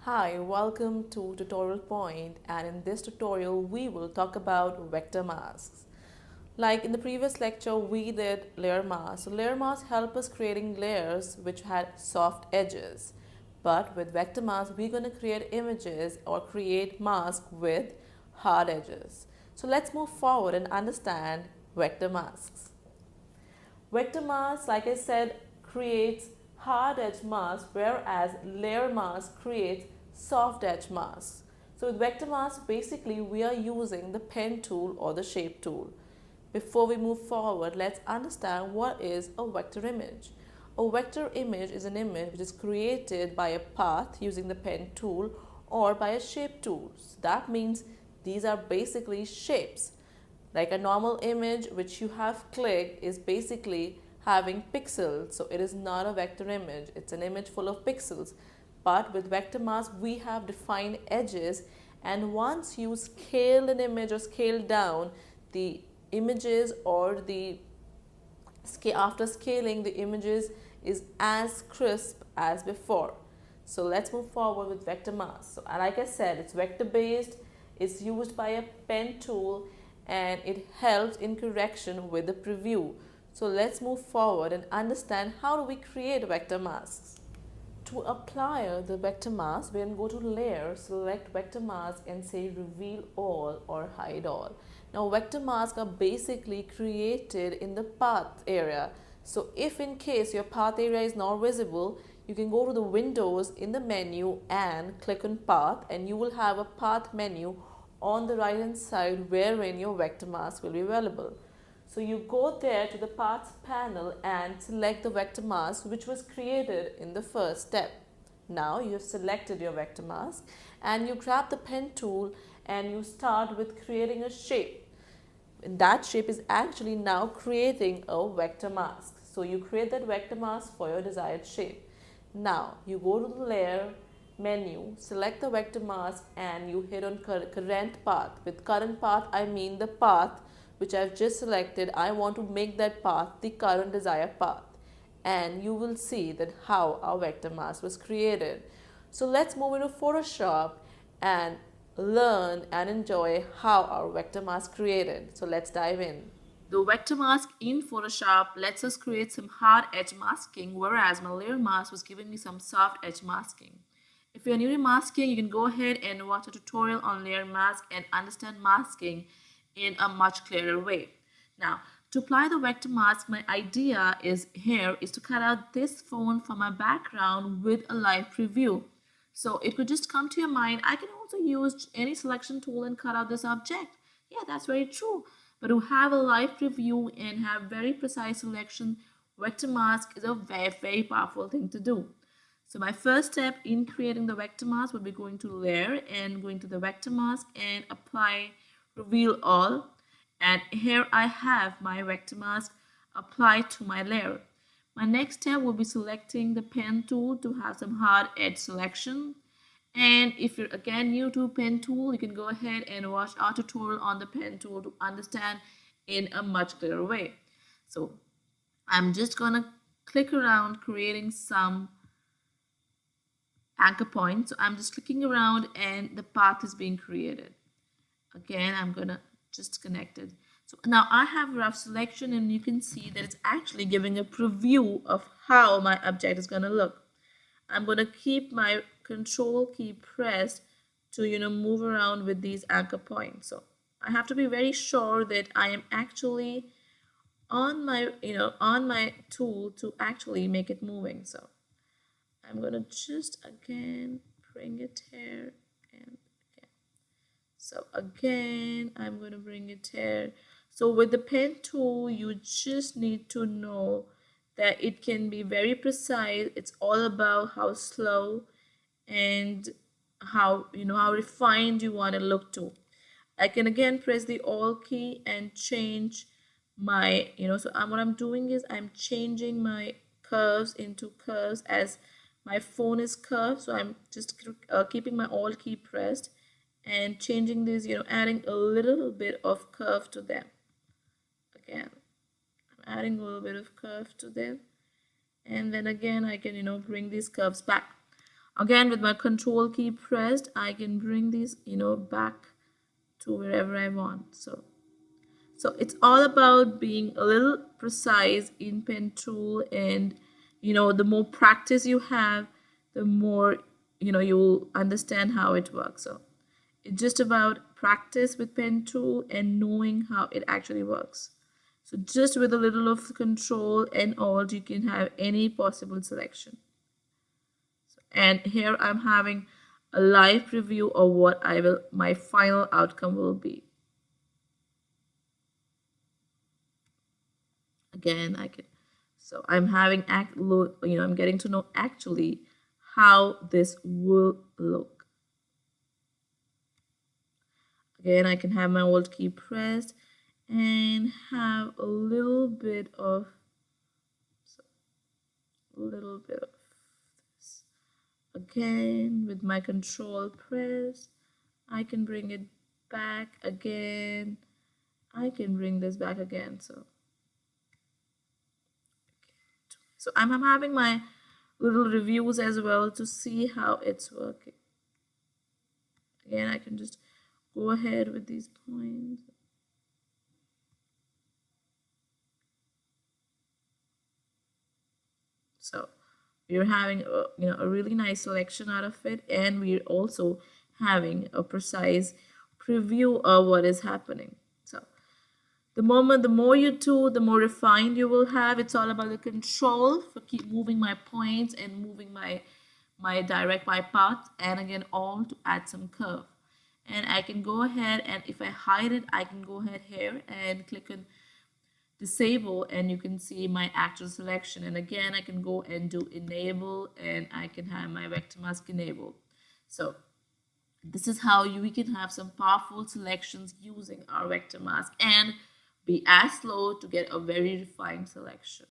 Hi, welcome to Tutorial Point, and in this tutorial we will talk about vector masks. Like in the previous lecture we did layer masks. So layer masks help us creating layers which had soft edges. But with vector masks we're going to create images or create masks with hard edges. So let's move forward and understand vector masks. Vector mask, like I said, creates hard edge mask, whereas layer mask creates soft edge mask. So with vector mask, basically we are using the pen tool or the shape tool. Before we move forward, let's understand what is a vector image. A vector image is an image which is created by a path using the pen tool or by a shape tool. So that means these are basically shapes. Like a normal image which you have clicked is basically having pixels, so it is not a vector image, it's an image full of pixels. But with vector mask we have defined edges, and once you scale an image or scale down the images or the after scaling the images is as crisp as before. So let's move forward with vector mask. So like I said, it's vector based, it's used by a pen tool, and it helps in correction with the preview. So let's move forward and understand how do we create vector masks. To apply the vector mask, we can go to layer, select vector mask and say reveal all or hide all. Now vector masks are basically created in the path area. So if in case your path area is not visible, you can go to the windows in the menu and click on path, and you will have a path menu on the right hand side wherein your vector mask will be available. So you go there to the paths panel and select the vector mask which was created in the first step. Now you have selected your vector mask and you grab the pen tool and you start with creating a shape. And that shape is actually now creating a vector mask. So you create that vector mask for your desired shape. Now you go to the layer menu, select the vector mask and you hit on current path. With current path I mean the path which I've just selected. I want to make that path the current desired path, and you will see that how our vector mask was created. So let's move into Photoshop and learn and enjoy how our vector mask created. So let's dive in. The vector mask in Photoshop lets us create some hard edge masking, whereas my layer mask was giving me some soft edge masking. If you're new to masking, you can go ahead and watch a tutorial on layer mask and understand masking in a much clearer way. Now, to apply the vector mask, my idea is to cut out this phone from my background with a live preview. So it could just come to your mind, I can also use any selection tool and cut out this object. Yeah, that's very true. But to have a live preview and have very precise selection, vector mask is a very, very powerful thing to do. So my first step in creating the vector mask will be going to layer and going to the vector mask and apply reveal all, and here I have my vector mask applied to my layer. My next step will be selecting the pen tool to have some hard edge selection. And if you're again new to pen tool, you can go ahead and watch our tutorial on the pen tool to understand in a much clearer way. So I'm just gonna click around creating some anchor points. So I'm just clicking around and the path is being created. Again, I'm gonna just connect it. So now I have rough selection and you can see that it's actually giving a preview of how my object is gonna look. I'm gonna keep my control key pressed to move around with these anchor points. So I have to be very sure that I am actually on my tool to actually make it moving. So I'm gonna just again bring it here and so again, I'm going to bring it here. So with the pen tool, you just need to know that it can be very precise. It's all about how slow and how refined you want to look to. I can again press the Alt key and change my, so what I'm doing is I'm changing my curves into curves as my phone is curved. So I'm just keeping my Alt key pressed and changing these, adding a little bit of curve to them. Again, I'm adding a little bit of curve to them. And then again, I can, bring these curves back. Again, with my control key pressed, I can bring these, back to wherever I want. So it's all about being a little precise in pen tool, and the more practice you have, the more you'll understand how it works. So it's just about practice with pen tool and knowing how it actually works. So just with a little of control and alt, you can have any possible selection. And here I'm having a live preview of what my final outcome will be. Again, so I'm having I'm getting to know actually how this will look. Again, I can have my alt key pressed and have a little bit of this. Again, with my control press, I can bring it back again. I can bring this back again. So I'm having my little reviews as well to see how it's working. Again, I can just go ahead with these points. So we're having a really nice selection out of it, and we're also having a precise preview of what is happening. So the more you do, the more refined you will have. It's all about the control for keep moving my points and moving my path, and again all to add some curve. And I can go ahead, and if I hide it, I can go ahead here and click on disable, and you can see my actual selection. And again, I can go and do enable, and I can have my vector mask enabled. So this is how we can have some powerful selections using our vector mask and be as slow to get a very refined selection.